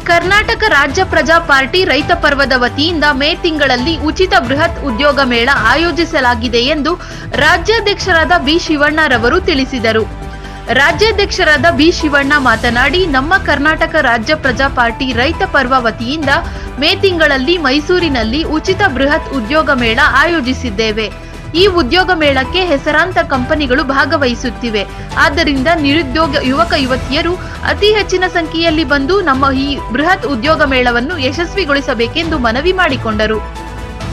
ಕರ್ನಾಟಕ ರಾಜ್ಯ ಪ್ರಜಾ ಪಾರ್ಟಿ ರೈತ ಪರ್ವದ ವತಿಯಿಂದ ಮೇ ತಿಂಗಳಲ್ಲಿ ಉಚಿತ ಬೃಹತ್ ಉದ್ಯೋಗ ಮೇಳ ಆಯೋಜಿಸಲಾಗಿದೆ ಎಂದು ರಾಜ್ಯಾಧ್ಯಕ್ಷರಾದ ಬಿ ಶಿವಣ್ಣರವರು ತಿಳಿಸಿದರು. ರಾಜ್ಯಾಧ್ಯಕ್ಷರಾದ ಬಿ ಶಿವಣ್ಣ ಮಾತನಾಡಿ, ನಮ್ಮ ಕರ್ನಾಟಕ ರಾಜ್ಯ ಪ್ರಜಾ ಪಾರ್ಟಿ ರೈತ ಪರ್ವ ವತಿಯಿಂದ ಮೇ ತಿಂಗಳಲ್ಲಿ ಮೈಸೂರಿನಲ್ಲಿ ಉಚಿತ ಬೃಹತ್ ಉದ್ಯೋಗ ಮೇಳ ಆಯೋಜಿಸಿದ್ದೇವೆ. ಈ ಉದ್ಯೋಗ ಮೇಳಕ್ಕೆ ಹೆಸರಾಂತ ಕಂಪನಿಗಳು ಭಾಗವಹಿಸುತ್ತಿವೆ. ಆದ್ದರಿಂದ ನಿರುದ್ಯೋಗ ಯುವಕ ಯುವತಿಯರು ಅತಿ ಹೆಚ್ಚಿನ ಸಂಖ್ಯೆಯಲ್ಲಿ ಬಂದು ನಮ್ಮ ಈ ಬೃಹತ್ ಉದ್ಯೋಗ ಮೇಳವನ್ನು ಯಶಸ್ವಿಗೊಳಿಸಬೇಕೆಂದು ಮನವಿ ಮಾಡಿಕೊಂಡರು.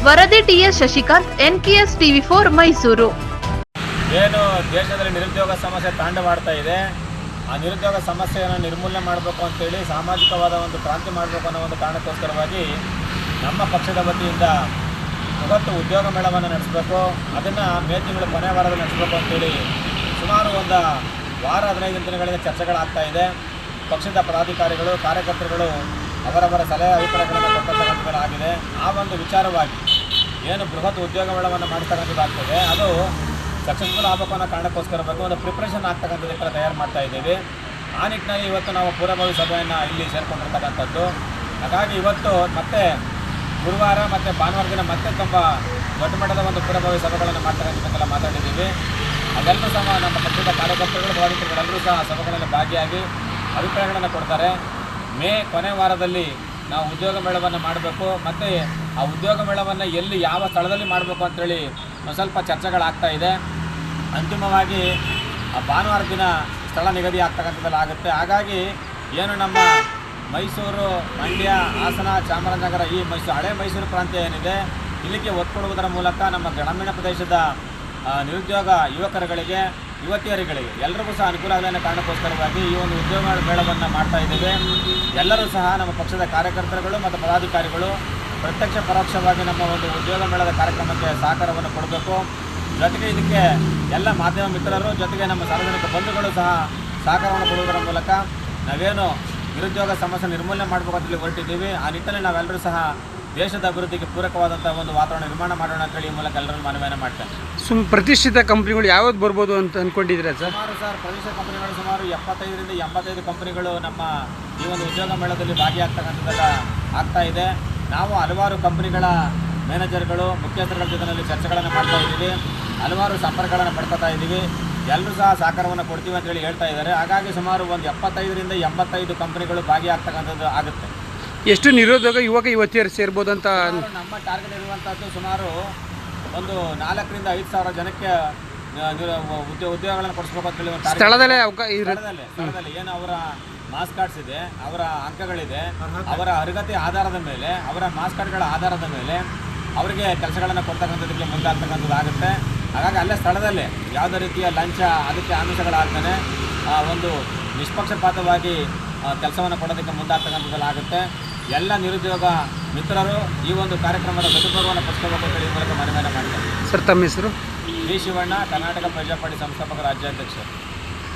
ವರದಿ ಟಿಎಸ್ ಶಶಿಕಾಂತ್, ಎನ್ಕೆಎಸ್ ಟಿವಿ4 ಮೈಸೂರು. ಏನು ದೇಶದಲ್ಲಿ ನಿರುದ್ಯೋಗ ಸಮಸ್ಯೆ ತಾಂಡವಾಡ್ತಾ ಇದೆ, ಆ ನಿರುದ್ಯೋಗ ಸಮಸ್ಯೆಯನ್ನು ನಿರ್ಮೂಲನೆ ಮಾಡಬೇಕು ಅಂತೇಳಿ ಸಾಮಾಜಿಕವಾದ ಒಂದು ಕ್ರಾಂತಿ ಮಾಡಬೇಕು ಅನ್ನೋ ಒಂದು ಕಾರಣಕ್ಕೋಸ್ಕರವಾಗಿ ನಮ್ಮ ಪಕ್ಷದ ವತಿಯಿಂದ ಬೃಹತ್ ಉದ್ಯೋಗ ಮೇಳವನ್ನು ನಡೆಸಬೇಕು. ಅದನ್ನು ಮೇ ತಿಂಗಳು ಕೊನೆ ವಾರದಲ್ಲಿ ನಡೆಸಬೇಕು ಅಂತೇಳಿ ಸುಮಾರು ಒಂದು ವಾರ 15 ದಿನಗಳಿಂದ ಚರ್ಚೆಗಳಾಗ್ತಾ ಇದೆ. ಪಕ್ಷದ ಪದಾಧಿಕಾರಿಗಳು ಕಾರ್ಯಕರ್ತರುಗಳು ಅವರವರ ಸಲಹೆ ಅಭಿಪ್ರಾಯಗಳನ್ನು ಕೊಟ್ಟಂತಕ್ಕಂಥದ್ದಾಗಿದೆ. ಆ ಒಂದು ವಿಚಾರವಾಗಿ ಏನು ಬೃಹತ್ ಉದ್ಯೋಗ ಮೇಳವನ್ನು ಮಾಡ್ತಕ್ಕಂಥದ್ದಾಗ್ತದೆ, ಅದು ಸಕ್ಸಸ್ಫುಲ್ ಆಗಬೇಕು ಅನ್ನೋ ಕಾರಣಕ್ಕೋಸ್ಕರವಾಗಿ ಒಂದು ಪ್ರಿಪ್ರೇಷನ್ ಆಗ್ತಕ್ಕಂಥದ್ದಕ್ಕೆ ತಯಾರು ಮಾಡ್ತಾ ಇದ್ದೀವಿ. ಆ ನಿಟ್ಟಿನಲ್ಲಿ ಇವತ್ತು ನಾವು ಪೂರ್ವಭಾವಿ ಸಭೆಯನ್ನು ಇಲ್ಲಿ ಸೇರಿಕೊಂಡಿರ್ತಕ್ಕಂಥದ್ದು. ಹಾಗಾಗಿ ಇವತ್ತು ಮತ್ತೆ ಗುರುವಾರ ಮತ್ತು ಭಾನುವಾರ ದಿನ ಮತ್ತೆ ತುಂಬ ದೊಡ್ಡ ಮಟ್ಟದ ಒಂದು ಪೂರ್ವಭಾವಿ ಸಭೆಗಳನ್ನು ಮಾಡ್ತಕ್ಕಂಥದ್ದಕ್ಕೆಲ್ಲ ಮಾತಾಡಿದ್ದೀವಿ. ಅದೆಲ್ಲರೂ ಸಹ ನಮ್ಮ ಪಕ್ಷದ ಕಾರ್ಯಕರ್ತರುಗಳು ಪದಾಧಿಕಾರಿಗಳೆಲ್ಲರೂ ಸಹ ಸಭೆಗಳಲ್ಲಿ ಭಾಗಿಯಾಗಿ ಅಭಿಪ್ರಾಯಗಳನ್ನು ಕೊಡ್ತಾರೆ. ಮೇ ಕೊನೆ ವಾರದಲ್ಲಿ ನಾವು ಉದ್ಯೋಗ ಮೇಳವನ್ನು ಮಾಡಬೇಕು, ಮತ್ತು ಆ ಉದ್ಯೋಗ ಮೇಳವನ್ನು ಎಲ್ಲಿ ಯಾವ ಸ್ಥಳದಲ್ಲಿ ಮಾಡಬೇಕು ಅಂಥೇಳಿ ಒಂದು ಸ್ವಲ್ಪ ಚರ್ಚೆಗಳಾಗ್ತಾ ಇದೆ. ಅಂತಿಮವಾಗಿ ಆ ಭಾನುವಾರ ದಿನ ಸ್ಥಳ ನಿಗದಿ ಆಗ್ತಕ್ಕಂಥದ್ದೆಲ್ಲ ಆಗುತ್ತೆ. ಹಾಗಾಗಿ ಏನು ನಮ್ಮ ಮೈಸೂರು, ಮಂಡ್ಯ, ಹಾಸನ, ಚಾಮರಾಜನಗರ ಈ ಹಳೆ ಮೈಸೂರು ಪ್ರಾಂತ ಏನಿದೆ, ಇಲ್ಲಿಗೆ ಒತ್ತು ಕೊಡುವುದರ ಮೂಲಕ ನಮ್ಮ ಗ್ರಾಮೀಣ ಪ್ರದೇಶದ ನಿರುದ್ಯೋಗ ಯುವಕರುಗಳಿಗೆ ಯುವತಿಯರುಗಳಿಗೆ ಎಲ್ಲರಿಗೂ ಸಹ ಅನುಕೂಲ ಆಗಲಿನ ಕಾರಣಕ್ಕೋಸ್ಕರವಾಗಿ ಈ ಒಂದು ಉದ್ಯೋಗ ಮೇಳವನ್ನು ಮಾಡ್ತಾ ಇದ್ದೇವೆ. ಎಲ್ಲರೂ ಸಹ ನಮ್ಮ ಪಕ್ಷದ ಕಾರ್ಯಕರ್ತರುಗಳು ಮತ್ತು ಪದಾಧಿಕಾರಿಗಳು ಪ್ರತ್ಯಕ್ಷ ಪರೋಕ್ಷವಾಗಿ ನಮ್ಮ ಒಂದು ಉದ್ಯೋಗ ಮೇಳದ ಕಾರ್ಯಕ್ರಮಕ್ಕೆ ಸಹಕಾರವನ್ನು ಕೊಡಬೇಕು. ಜೊತೆಗೆ ಇದಕ್ಕೆ ಎಲ್ಲ ಮಾಧ್ಯಮ ಮಿತ್ರರು ಜೊತೆಗೆ ನಮ್ಮ ಸಾರ್ವಜನಿಕ ಬಂಧುಗಳು ಸಹ ಸಹಕಾರವನ್ನು ಕೊಡುವುದರ ಮೂಲಕ ನಾವೇನು ನಿರುದ್ಯೋಗ ಸಮಸ್ಯೆ ನಿರ್ಮೂಲನೆ ಮಾಡಬೇಕು ಅಂತೇಳಿ ಹೊರಟಿದ್ದೀವಿ. ಆ ನಿಟ್ಟಿನಲ್ಲಿ ನಾವೆಲ್ಲರೂ ಸಹ ದೇಶದ ಅಭಿವೃದ್ಧಿಗೆ ಪೂರಕವಾದಂಥ ಒಂದು ವಾತಾವರಣ ನಿರ್ಮಾಣ ಮಾಡೋಣ ಅಂತೇಳಿ ಈ ಮೂಲಕ ಎಲ್ಲರೂ ಮನವಿಯನ್ನು ಮಾಡ್ತೇನೆ. ಪ್ರತಿಷ್ಠಿತ ಕಂಪ್ನಿಗಳು ಯಾವ್ದು ಬರ್ಬೋದು ಅಂತ ಅಂದ್ಕೊಂಡಿದ್ದೀರಾ ಸರ್? ಸರ್ ಪ್ರತಿಷ್ಠಿತ ಕಂಪನಿಗಳು ಸುಮಾರು 75 ರಿಂದ 85 ಕಂಪನಿಗಳು ನಮ್ಮ ಈ ಒಂದು ಉದ್ಯೋಗ ಮೇಳದಲ್ಲಿ ಭಾಗಿಯಾಗ್ತಕ್ಕಂಥದ್ದೆಲ್ಲ ಆಗ್ತಾ ಇದೆ. ನಾವು ಹಲವಾರು ಕಂಪನಿಗಳ ಮ್ಯಾನೇಜರ್ಗಳು ಮುಖ್ಯಸ್ಥರುಗಳ ಜೊತೆಯಲ್ಲಿ ಚರ್ಚೆಗಳನ್ನು ಮಾಡ್ತಾ ಇದ್ದೀವಿ. ಹಲವಾರು ಸಂಪರ್ಕಗಳನ್ನು ಪಡ್ಕೊತಾ ಇದ್ದೀವಿ. ಎಲ್ಲರೂ ಸಹ ಸಹಕಾರವನ್ನು ಕೊಡ್ತೀವಿ ಅಂತೇಳಿ ಹೇಳ್ತಾ ಇದ್ದಾರೆ. ಹಾಗಾಗಿ ಸುಮಾರು ಒಂದು 75 ರಿಂದ 85 ಕಂಪನಿಗಳು ಭಾಗಿಯಾಗ್ತಕ್ಕಂಥದ್ದು ಆಗುತ್ತೆ. ಎಷ್ಟು ನಿರುದ್ಯೋಗ ಯುವಕ ಯುವತಿಯರು ಸೇರ್ಬೋದು ಅಂತ ನಮ್ಮ ಟಾರ್ಗೆಟ್ ಇರುವಂಥದ್ದು ಸುಮಾರು ಒಂದು 4 ರಿಂದ 5 ಸಾವಿರ ಜನಕ್ಕೆ ಉದ್ಯೋಗಗಳನ್ನು ಕೊಡಿಸ್ಬೇಕು ಅಂತೇಳಿ ಒಂದು ಸ್ಥಳದಲ್ಲೇ ಏನು ಅವರ ಮಾಸ್ ಕಾರ್ಡ್ಸ್ ಇದೆ, ಅವರ ಅಂಕಗಳಿದೆ, ಅವರ ಅರ್ಹತೆ ಆಧಾರದ ಮೇಲೆ, ಅವರ ಮಾಸ್ ಕಾರ್ಡ್ಗಳ ಆಧಾರದ ಮೇಲೆ ಅವರಿಗೆ ಕೆಲಸಗಳನ್ನು ಕೊಡ್ತಕ್ಕಂಥದ್ದಕ್ಕೆ ಮುಂದಾಗ್ತಕ್ಕಂಥದ್ದು ಆಗುತ್ತೆ. ಹಾಗಾಗಿ ಅಲ್ಲೇ ಸ್ಥಳದಲ್ಲೇ ಯಾವುದೇ ರೀತಿಯ ಲಂಚ ಅದಕ್ಕೆ ಆಮಿಷಗಳಾಗ್ತಾನೆ ಒಂದು ನಿಷ್ಪಕ್ಷಪಾತವಾಗಿ ಕೆಲಸವನ್ನು ಕೊಡೋದಕ್ಕೆ ಮುಂದಾಗ್ತಕ್ಕಂಥದ್ದೆಲ್ಲ ಆಗುತ್ತೆ. ಎಲ್ಲ ನಿರುದ್ಯೋಗ ಮಿತ್ರರು ಈ ಒಂದು ಕಾರ್ಯಕ್ರಮದ ಸದುಪಯೋಗವನ್ನು ಪಡಿಸ್ಕೋಬೇಕು ಅಂತೇಳಿ ಈ ಮೂಲಕ ಮನವಿಯನ್ನು ಮಾಡ್ತಾರೆ. ಸರ್, ತಮ್ಮ ಹೆಸರು? ಬಿ ಶಿವಣ್ಣ, ಕರ್ನಾಟಕ ಪ್ರಜಾ ಪಾರ್ಟಿ ಸಂಸ್ಥಾಪಕ ರಾಜ್ಯಾಧ್ಯಕ್ಷರು.